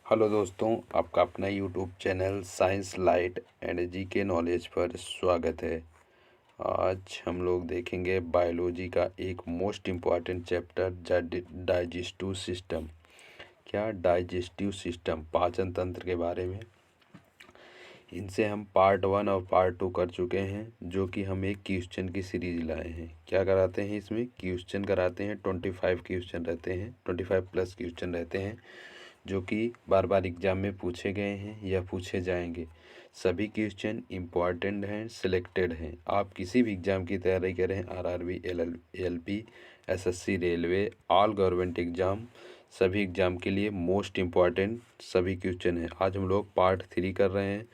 Hello दोस्तों, आपका अपना YouTube channel science light and GK knowledge पर स्वागत है। आज हम लोग देखेंगे बायोलॉजी का एक most important chapter digestive system. क्या डाइजेस्टिव सिस्टम, पाचन तंत्र के बारे में। इनसे हम पार्ट 1 और पार्ट 2 कर चुके हैं, जो कि हम एक क्वेश्चन की सीरीज लाए हैं। क्या कराते हैं इसमें? क्वेश्चन कराते हैं। 25 क्वेश्चन रहते हैं, 25 प्लस क्वेश्चन रहते हैं, जो कि बार बार एग्ज़ाम में पूछे गए हैं या पूछे जाएंगे। सभी क्वेश्चन इम्पॉर्टेंट हैं, सिलेक्टेड हैं। आप किसी भी एग्ज़ाम की तैयारी करें, RRB, LLP, SSC, railway, all government exam, सभी एग्ज़ाम के लिए मोस्ट इम्पॉर्टेंट सभी क्वेश्चन हैं। आज हम लोग पार्ट 3 कर रहे हैं।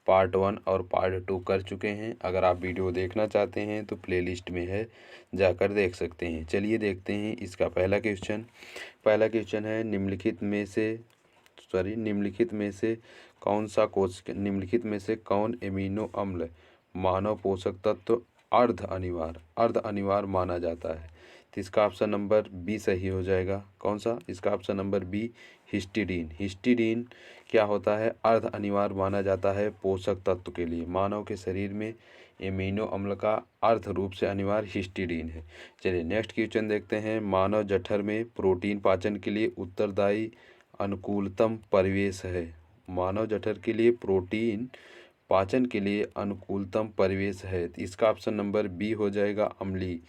पार्ट 1 और पार्ट 2 कर चुके हैं। अगर आप वीडियो देखना चाहते हैं तो प्लेलिस्ट में है, जाकर देख सकते हैं। चलिए देखते हैं इसका पहला क्वेश्चन है, निम्नलिखित में से कौन एमिनो अम्ल मानव पोषक तत्व अर्ध अनिवार्य माना जाता है। तो इसका ऑप्शन नंबर बी सही हो जाएगा। कौन सा? इसका option number B, histidine. Histidine क्या होता है? अर्ध अनिवार्य माना जाता है पोषक तत्व के लिए। मानव के शरीर में एमिनो अम्ल का अर्ध रूप से अनिवार्य हिस्टिडीन है। चलिए नेक्स्ट क्वेश्चन देखते हैं। मानव जठर में प्रोटीन पाचन के लिए उत्तरदायी अनुकूलतम परिवेश है। मानव जठर के लिए प्रोटीन पाचन के लिए अनुकूलतम परिवेश है। तो इसका ऑप्शन नंबर बी हो जाएगा, अम्लीय।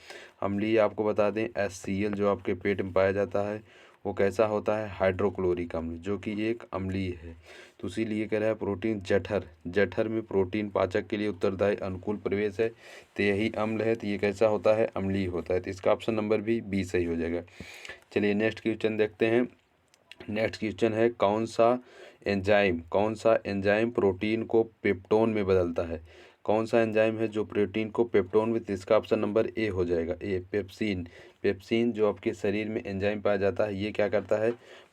अम्लीय आपको बता दें, HCl जो आपके पेट में पाया जाता है वो कैसा होता है? हाइड्रोक्लोरिक अम्ल, जो कि एक अम्लीय है। तो इसीलिए कह रहा है प्रोटीन जठर में प्रोटीन पाचक के लिए उत्तरदायी अनुकूल परिवेश है, तो यही अम्ल है। तो ये कैसा होता है? अम्लीय होता है। तो इसका ऑप्शन नंबर भी बी सही हो जाएगा। चलिए नेक्स्ट क्वेश्चन देखते हैं। नेक्स्ट क्वेश्चन है, कौन सा एंजाइम प्रोटीन को पेप्टोन में बदलता है। कौन सा एंजाइम है जो प्रोटीन को पेप्टोन में? इसका ऑप्शन नंबर ए हो जाएगा, ए, पेप्सिन। पेप्सिन जो आपके शरीर में एंजाइम पाया जाता है, ये क्या करता है?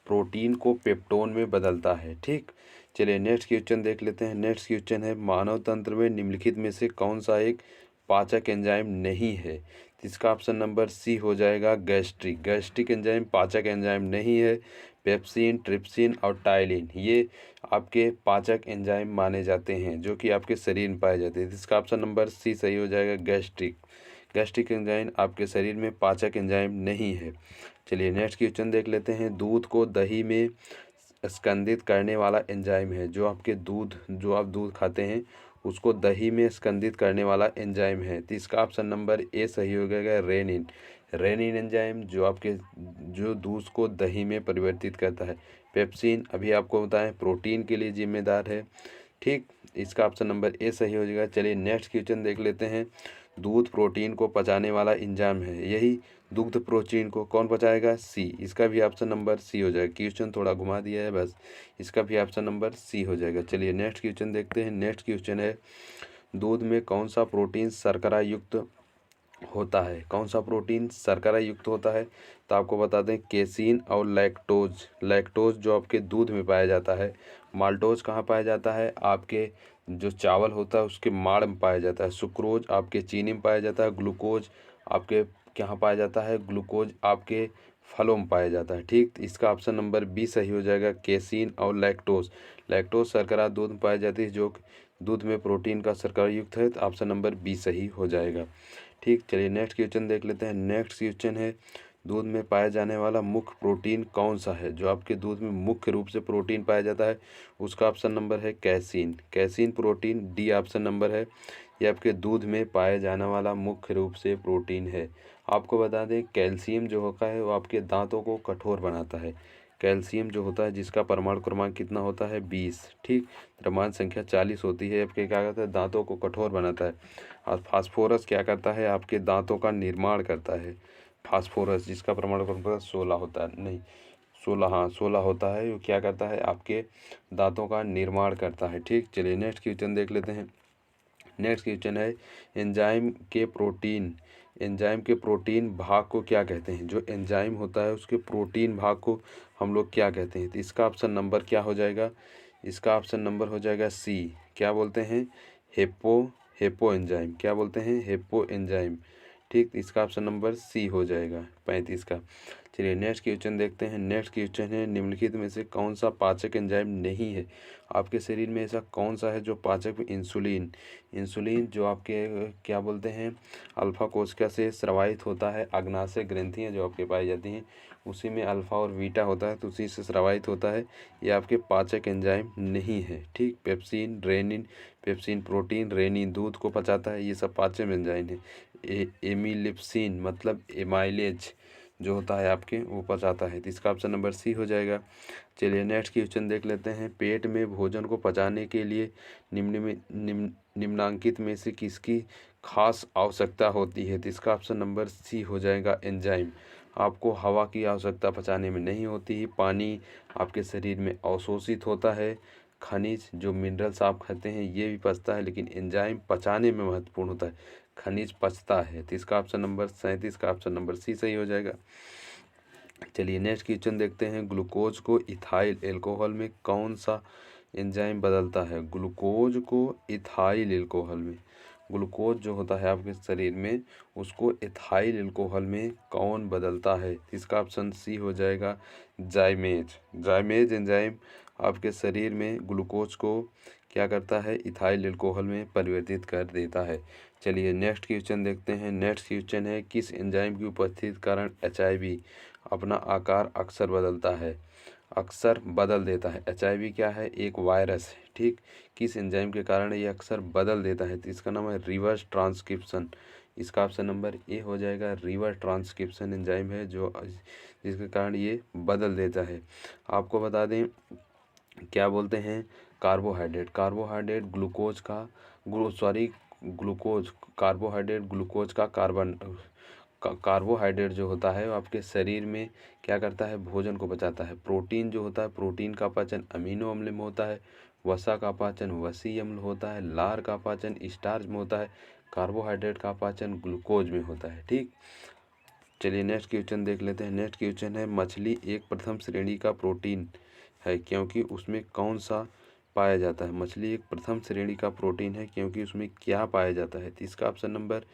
प्रोटीन को पेप्टोन में बदलता है। ठीक, चलिए नेक्स्ट क्वेश्चन देख लेते हैं। नेक्स्ट क्वेश्चन है, मानव तंत्र में निम्नलिखित में से कौन सा एक पाचक एंजाइम नहीं है। इसका ऑप्शन नंबर सी हो जाएगा, गैस्ट्रिक एंजाइम पाचक एंजाइम नहीं है। पेप्सिन, ट्रिप्सिन और टाइलिन ये आपके पाचक एंजाइम माने जाते हैं, जो कि आपके शरीर में पाए जाते हैं। इसका ऑप्शन नंबर सी सही हो जाएगा, गैस्ट्रिक एंजाइम आपके शरीर में पाचक एंजाइम नहीं है। चलिए नेक्स्ट क्वेश्चन देख लेते हैं। दूध को दही में स्कंदित करने वाला एंजाइम है। जो आप दूध खाते हैं उसको दही में स्कंदित करने वाला एंजाइम है। तो इसका ऑप्शन नंबर ए सही हो गया, रेनिन एंजाइम जो दूध को दही में परिवर्तित करता है। पेप्सिन अभी आपको बताएं प्रोटीन के लिए जिम्मेदार है। ठीक, इसका ऑप्शन नंबर ए सही हो जाएगा। चलिए नेक्स्ट क्वेश्चन देख लेते हैं। दूध प्रोटीन को पचाने वाला एंजाइम है, यही दुग्ध प्रोटीन को कौन पचाएगा? सी। इसका भी ऑप्शन नंबर सी हो जाएगा। क्वेश्चन थोड़ा घुमा दिया है बस, इसका भी ऑप्शन नंबर सी हो जाएगा। चलिए नेक्स्ट क्वेश्चन देखते हैं। नेक्स्ट क्वेश्चन है, दूध में कौन सा प्रोटीन शर्करा युक्त होता है। कौन सा प्रोटीन शर्करा युक्त होता है? तो आपको बता दें, केसीन और लैक्टोज जो आपके दूध में पाया जाता है। माल्टोज कहाँ पाया जाता है? आपके जो चावल होता है उसके माड़ में पाया जाता है। सुक्रोज आपके चीनी में पाया जाता है। ग्लूकोज आपके कहाँ पाया जाता है? ग्लूकोज आपके फलों में पाया जाता है। ठीक, तो इसका ऑप्शन नंबर बी सही हो जाएगा, केसीन और लैक्टोज शर्करा दूध में पाई जाती है, जो दूध में प्रोटीन का शर्करा युक्त है। तो ऑप्शन नंबर बी सही हो जाएगा। ठीक, चलिए नेक्स्ट क्वेश्चन देख लेते हैं। नेक्स्ट क्वेश्चन है, दूध में पाया जाने वाला मुख्य प्रोटीन कौन सा है? जो आपके दूध में मुख्य रूप से प्रोटीन पाया जाता है उसका ऑप्शन नंबर है casein protein, D option number है। ये आपके दूध में पाया जाने वाला मुख्य रूप से प्रोटीन है। आपको बता दें, कैल्शियम जो होता है वो आपके दांतों को कठोर बनाता है। कैल्शियम जो होता है जिसका परमाणु क्रमांक कितना होता है? 20। ठीक, द्रव्यमान संख्या 40 होती है। आपके क्या करता है? दांतों को कठोर बनाता है। और फास्फोरस क्या करता है? आपके दांतों का निर्माण करता है। फास्फोरस जिसका परमाणु क्रमांक 16 होता है, नहीं 16, हाँ 16 होता है। वो क्या करता है? आपके दांतों का निर्माण करता है। ठीक, चलिए नेक्स्ट क्वेश्चन देख लेते हैं। नेक्स्ट क्वेश्चन है, एंजाइम के प्रोटीन भाग को क्या कहते हैं? जो एंजाइम होता है उसके प्रोटीन भाग को हम लोग क्या कहते हैं? तो इसका ऑप्शन नंबर क्या हो जाएगा? इसका ऑप्शन नंबर हो जाएगा सी। क्या बोलते हैं? हेपो एंजाइम। क्या बोलते हैं? हेपो एंजाइम। ठीक, इसका ऑप्शन नंबर सी हो जाएगा 35 का। चलिए नेक्स्ट क्वेश्चन देखते हैं। नेक्स्ट क्वेश्चन है, निम्नलिखित में से कौन सा पाचक एंजाइम नहीं है? आपके शरीर में ऐसा कौन सा है जो पाचक? इंसुलिन। इंसुलिन जो आपके क्या बोलते हैं, अल्फा कोशिका से स्रावित होता है। अग्नाशय ग्रंथियाँ जो आपके पाई जाती हैं उसी में अल्फा और बीटा होता है, तो उसी से स्रावित होता है। ये आपके पाचक एंजाइम नहीं है। ठीक, pepsin, rennin, pepsin protein, rennin दूध को पचाता है, ये सब पाचक एंजाइम है। एमिलिप्सिन मतलब एमाइलेज जो होता है आपके वो पचाता है, तो इसका ऑप्शन नंबर सी हो जाएगा। चलिए नेक्स्ट क्वेश्चन देख लेते हैं। पेट में भोजन को पचाने के लिए निम्नांकित में से किसकी खास आवश्यकता होती है? तो इसका ऑप्शन नंबर सी हो जाएगा एंजाइम। आपको हवा की आवश्यकता पचाने में नहीं होती है। पानी आपके शरीर में अवशोषित होता है। खनिज जो मिनरल्स आप खाते हैं ये भी पचता है, लेकिन एंजाइम पचाने में महत्वपूर्ण होता है। खनिज पचता है, तो इसका ऑप्शन नंबर 37 का ऑप्शन नंबर सी सही हो जाएगा। चलिए नेक्स्ट क्वेश्चन देखते हैं। ग्लूकोज को इथाइल एल्कोहल में कौन सा एंजाइम बदलता है? ग्लूकोज को इथाइल एल्कोहल में, ग्लूकोज जो होता है आपके शरीर में उसको इथाइल एल्कोहल में कौन बदलता है? इसका ऑप्शन सी हो जाएगा जाइमेज। जाइमेज एंजाइम आपके शरीर में ग्लूकोज को क्या करता है? इथाइल एल्कोहल में परिवर्तित कर देता है। चलिए नेक्स्ट क्वेश्चन देखते हैं। नेक्स्ट क्वेश्चन है, किस एंजाइम की उपस्थिति के कारण HIV अपना आकार अक्सर बदलता है, अक्सर बदल देता है? HIV क्या है? एक वायरस है। ठीक, किस एंजाइम के कारण ये अक्सर बदल देता है? तो इसका नाम है रिवर्स ट्रांसक्रिप्शन। इसका ऑप्शन नंबर ए हो जाएगा। रिवर्स ट्रांसक्रिप्शन एंजाइम है जो जिसके कारण ये बदल देता है। आपको बता दें क्या बोलते हैं, कार्बोहाइड्रेट। कार्बोहाइड्रेट ग्लूकोज का ग्लूकोज कार्बोहाइड्रेट ग्लूकोज का कार्बोहाइड्रेट जो होता है वो आपके शरीर में क्या करता है? भोजन को पचाता है। प्रोटीन जो होता है, प्रोटीन का पाचन अमीनो अम्ल में होता है। वसा का पाचन वसी अम्ल होता है। लार का पाचन स्टार्च में होता है। कार्बोहाइड्रेट का पाचन ग्लूकोज में होता है। ठीक, चलिए नेक्स्ट क्वेश्चन देख लेते हैं। नेक्स्ट क्वेश्चन है, मछली एक प्रथम श्रेणी का प्रोटीन है क्योंकि उसमें कौन सा पाया जाता है? मछली एक प्रथम श्रेणी का प्रोटीन है क्योंकि उसमें क्या पाया जाता है? तो इसका ऑप्शन नंबर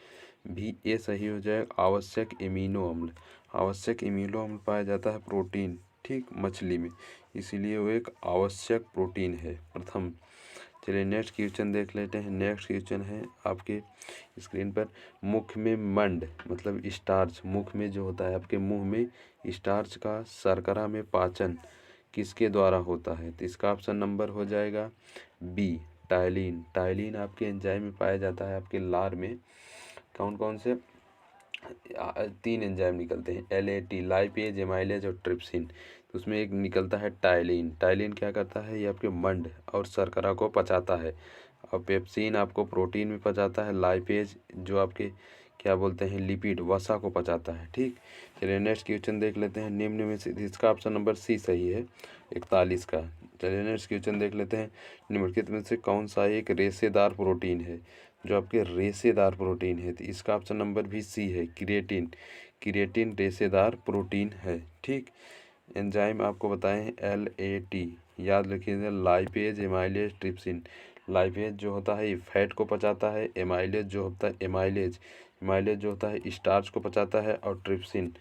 भी ए सही हो जाएगा। आवश्यक एमिनो अम्ल। आवश्यक एमिनो अम्ल पाया जाता है प्रोटीन, ठीक, मछली में, इसीलिए वो एक आवश्यक प्रोटीन है प्रथम। चलिए नेक्स्ट क्वेश्चन देख लेते हैं। नेक्स्ट क्वेश्चन है आपके स्क्रीन पर, मुख में मंड मतलब स्टार्च, मुख में जो होता है आपके मुंह में स्टार्च का शर्करा में पाचन किसके द्वारा होता है? तो इसका ऑप्शन नंबर हो जाएगा बी टायलिन। टायलिन आपके एंजाइम में पाया जाता है आपके लार में। कौन कौन से? 3 एंजाइम निकलते हैं, LAT लाइपेज, एमाइलेज और ट्रिप्सिन। तो उसमें एक निकलता है टायलिन। टायलिन क्या करता है? ये आपके मंड और शर्करा को पचाता है। और पेप्सिन आपको प्रोटीन में पचाता है। लाइपेज जो आपके क्या बोलते हैं, लिपिड वसा को पचाता है। ठीक, चलिए नेक्स्ट क्वेश्चन देख लेते हैं। निम्न में से इसका ऑप्शन नंबर सी सही है 41 का। चलिए नेक्स्ट क्वेश्चन देख लेते हैं। निम्नलिखित में से कौन सा एक रेशेदार प्रोटीन है जो आपके रेशेदार प्रोटीन है? तो इसका ऑप्शन नंबर भी सी है, क्रिएटिन। क्रिएटिन रेशेदार प्रोटीन है। ठीक, एंजाइम आपको बताएं हैं LAT, याद रखिए, लाइपेज, एमाइलेज, ट्रिप्सिन। लाइपेज जो होता है ये फैट को पचाता है। एमाइलेज जो होता है एमाइलेज जो होता है स्टार्च को पचाता है। और ट्रिप्सिन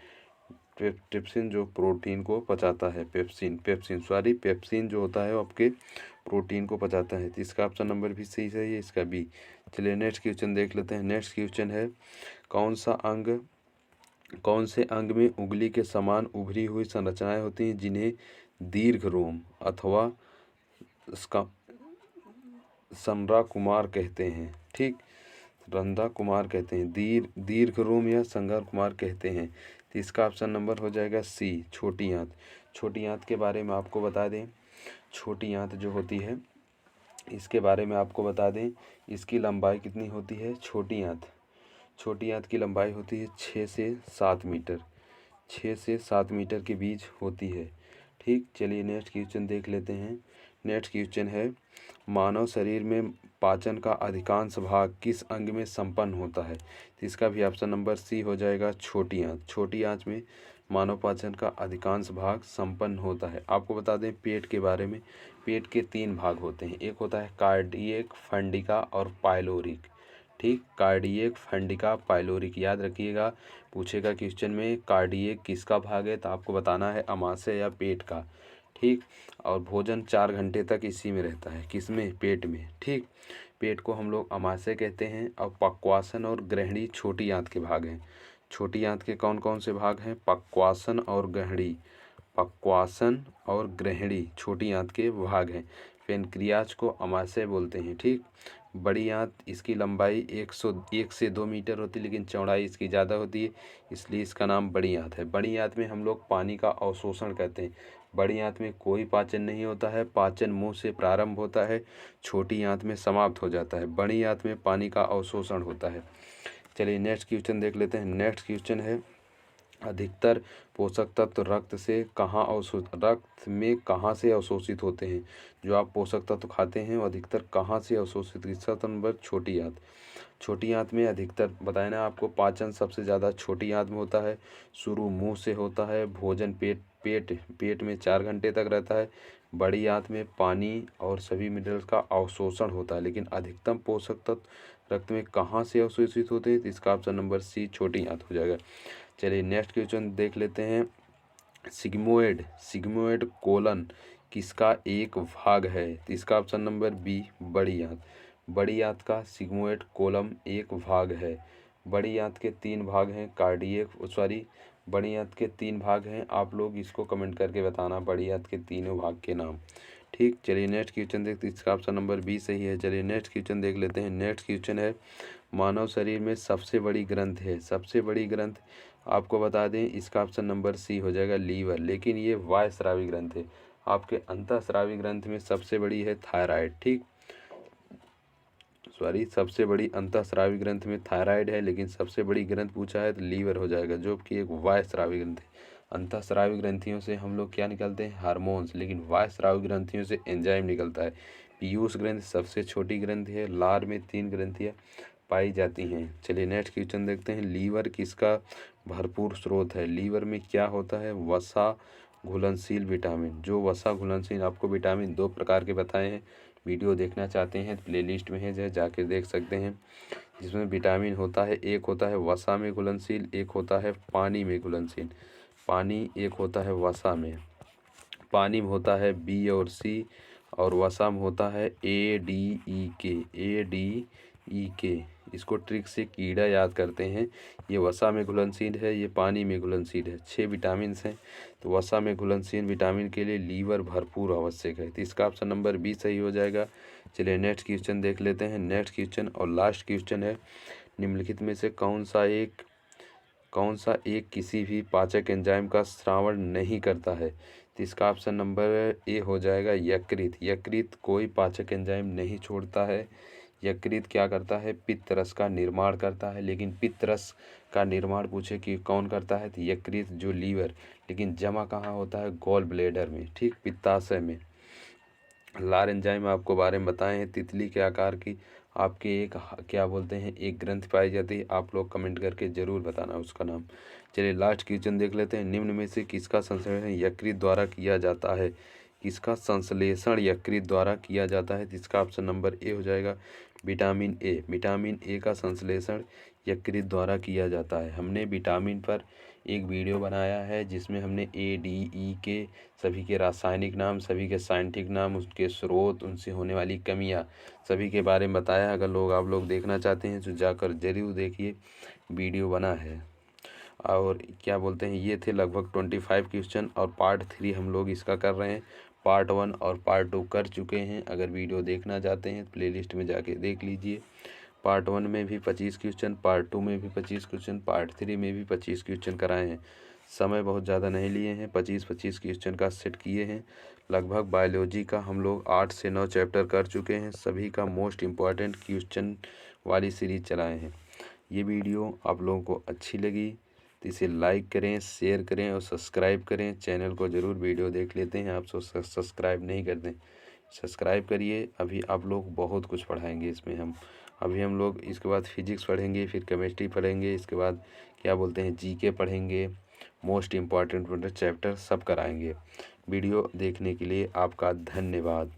जो प्रोटीन को पचाता है। पेप्सिन जो होता है वो आपके प्रोटीन को पचाता है। तो इसका ऑप्शन नंबर भी सही है, इसका बी। चलिए नेक्स्ट क्वेश्चन देख लेते हैं। नेक्स्ट क्वेश्चन है, कौन से अंग में उंगली के समान उभरी हुई संरचनाएं होती हैं जिन्हें दीर्घ रोम अथवा संरा कुमार कहते हैं? ठीक, रंधा कुमार कहते हैं, दीर्घ रोम या संगर कुमार कहते हैं। तो इसका ऑप्शन नंबर हो जाएगा सी, छोटी आंत। छोटी आंत के बारे में आपको बता दें, छोटी आंत जो होती है इसके बारे में आपको बता दें, इसकी लंबाई कितनी होती है? छोटी आंत की लंबाई होती है 6 से 7 मीटर, 6 से 7 मीटर के बीच होती है। ठीक, चलिए नेक्स्ट क्वेश्चन देख लेते हैं। नेक्स्ट क्वेश्चन है, मानव शरीर में पाचन का अधिकांश भाग किस अंग में संपन्न होता है? तो इसका भी ऑप्शन नंबर सी हो जाएगा, छोटी आंत। छोटी आंत में मानव पाचन का अधिकांश भाग संपन्न होता है। आपको बता दें पेट के बारे में, पेट के 3 भाग होते हैं, एक होता है कार्डियक, फंडिका और पाइलोरिक। ठीक। कार्डियक, फंडिका, पाइलोरिक, याद रखिएगा। पूछेगा क्वेश्चन में कार्डियक किसका भाग है, तो आपको बताना है अमाशय या पेट का। ठीक। और भोजन 4 घंटे तक इसी में रहता है, किसमें, पेट में। ठीक। पेट को हम लोग अमाशय कहते हैं। और पक्वासन और ग्रहणी छोटी आंत के भाग हैं। छोटी आंत के कौन कौन से भाग हैं, पक्वासन और ग्रहणी। पक्वासन और ग्रहणी छोटी आंत के भाग हैं। पेनक्रियाज को अमाशय बोलते हैं। ठीक। बड़ी आंत, इसकी लंबाई 101 से 2 मीटर होती है, लेकिन चौड़ाई इसकी ज़्यादा होती है, इसलिए इसका नाम बड़ी आंत है। बड़ी आंत में हम लोग पानी का अवशोषण कहते हैं। बड़ी आंत में कोई पाचन नहीं होता है, पाचन मुंह से प्रारंभ होता है, छोटी आंत में समाप्त हो जाता है। बड़ी आंत में पानी का अवशोषण होता है। चलिए नेक्स्ट क्वेश्चन देख लेते हैं। नेक्स्ट क्वेश्चन है, अधिकतर पोषक तत्व रक्त में कहाँ से अवशोषित होते हैं। जो आप पोषक तत्व खाते हैं वो अधिकतर कहाँ से अवशोषित, इसका नंबर छोटी आंत। छोटी आंत में अधिकतर बताया ना आपको, पाचन सबसे ज़्यादा छोटी आंत में होता है। शुरू मुंह से होता है। भोजन पेट में 4 घंटे तक रहता है। बड़ी आंत में पानी और सभी मिनरल्स का अवशोषण होता है। लेकिन अधिकतम पोषक तत्व रक्त में कहाँ से अवशोषित होते हैं, तो इसका ऑप्शन नंबर सी छोटी आंत हो जाएगा। चलिए नेक्स्ट क्वेश्चन देख लेते हैं। सिग्मोइड कोलन किसका एक भाग है, तो इसका ऑप्शन नंबर बी बड़ी आंत। बड़ी आंत का सिग्मोइड कोलम एक भाग है। बड़ी आंत के 3 भाग हैं, बड़ी आंत के 3 भाग हैं। आप लोग इसको कमेंट करके बताना बड़ी आंत के तीनों भाग के नाम। ठीक। चलिए नेक्स्ट क्वेश्चन देखते हैं, इसका ऑप्शन नंबर बी सही है। चलिए नेक्स्ट क्वेश्चन देख लेते हैं। नेक्स्ट क्वेश्चन है, मानव शरीर में सबसे बड़ी ग्रंथ है। सबसे बड़ी ग्रंथ आपको बता दें, इसका ऑप्शन नंबर सी हो जाएगा लीवर, लेकिन ये वायस्रावी ग्रंथ है। आपके अंतःस्रावी ग्रंथ में सबसे बड़ी है थायराइड। ठीक। सबसे बड़ी अंतःस्रावी ग्रंथ में थायराइड है, लेकिन सबसे बड़ी ग्रंथ पूछा है तो लीवर हो जाएगा, जो कि एक वायस्रावी ग्रंथ है। अंतःस्रावी ग्रंथियों से हम लोग क्या निकलते हैं, हार्मोन्स, लेकिन वायस्रावी ग्रंथियों से एंजाइम निकलता है। पीयूष ग्रंथ सबसे छोटी ग्रंथि है। लार में 3 ग्रंथियाँ पाई जाती हैं। चलिए नेक्स्ट क्वेश्चन देखते हैं। लीवर किसका भरपूर स्रोत है। लीवर में क्या होता है, वसा घुलनशील विटामिन। जो वसा घुलनशील, आपको विटामिन 2 प्रकार के बताए हैं। वीडियो देखना चाहते हैं प्लेलिस्ट में है, जो जाके देख सकते हैं। जिसमें विटामिन होता है, एक होता है वसा में घुलनशील, एक होता है पानी में घुलनशील। एक होता है वसा में, पानी में होता है बी और सी, और वसा में होता है ADE के। इसको ट्रिक से कीड़ा याद करते हैं। ये वसा में घुलनशील है, ये पानी में घुलनशील है। 6 विटामिन हैं, तो वसा में घुलनशील विटामिन के लिए लीवर भरपूर आवश्यक है, तो इसका ऑप्शन नंबर बी सही हो जाएगा। चलिए नेक्स्ट क्वेश्चन देख लेते हैं। नेक्स्ट क्वेश्चन और लास्ट क्वेश्चन है, निम्नलिखित में से कौन सा एक किसी भी पाचक एंजाइम का स्रावण नहीं करता है, तो इसका ऑप्शन नंबर ए हो जाएगा यकृत। यकृत कोई पाचक एंजाइम नहीं छोड़ता है। यकृत क्या करता है, पित्त रस का निर्माण करता है। लेकिन पित्त रस का निर्माण पूछे कि कौन करता है, तो यकृत, जो लीवर। लेकिन जमा कहाँ होता है, गॉल ब्लेडर में। ठीक, पित्ताशय में। लार एंजाइम आपको बारे में बताए हैं। तितली के आकार की आपके एक क्या बोलते हैं, एक ग्रंथ पाई जाती है। आप लोग कमेंट करके जरूर बताना उसका नाम। चलिए लास्ट क्वेश्चन देख लेते हैं। निम्न में से किसका संश्लेषण यकृत द्वारा किया जाता है। किसका संश्लेषण यकृत द्वारा किया जाता है, जिसका ऑप्शन नंबर ए हो जाएगा विटामिन ए। विटामिन ए का संश्लेषण यकृत द्वारा किया जाता है। हमने विटामिन पर एक वीडियो बनाया है, जिसमें हमने ADE के सभी के रासायनिक नाम, सभी के साइंटिफिक नाम, उसके स्रोत, उनसे होने वाली कमियां, सभी के बारे में बताया। अगर आप लोग देखना चाहते हैं तो जाकर जरूर देखिए, वीडियो बना है। और क्या बोलते हैं, ये थे लगभग 25 क्वेश्चन, और पार्ट 3 हम लोग इसका कर रहे हैं। पार्ट 1 और पार्ट 2 कर चुके हैं। अगर वीडियो देखना चाहते हैं प्लेलिस्ट में जाके देख लीजिए। पार्ट 1 में भी 25 क्वेश्चन, पार्ट 2 में भी 25 क्वेश्चन, पार्ट 3 में भी 25 क्वेश्चन कराए हैं। समय बहुत ज़्यादा नहीं लिए हैं, 25-25 क्वेश्चन का सेट किए हैं। लगभग बायोलॉजी का हम लोग 8 से 9 चैप्टर कर चुके हैं। सभी का मोस्ट इम्पॉर्टेंट क्वेश्चन वाली सीरीज चलाए हैं। ये वीडियो आप लोगों को अच्छी लगी तो इसे लाइक करें, शेयर करें और सब्सक्राइब करें। चैनल को ज़रूर, वीडियो देख लेते हैं आप सब्सक्राइब नहीं करते, सब्सक्राइब करिए। अभी आप लोग बहुत कुछ पढ़ाएंगे इसमें हम लोग इसके बाद फिजिक्स पढ़ेंगे, फिर केमिस्ट्री पढ़ेंगे, इसके बाद क्या बोलते हैं GK पढ़ेंगे। मोस्ट इम्पॉर्टेंट चैप्टर सब कराएंगे। वीडियो देखने के लिए आपका धन्यवाद।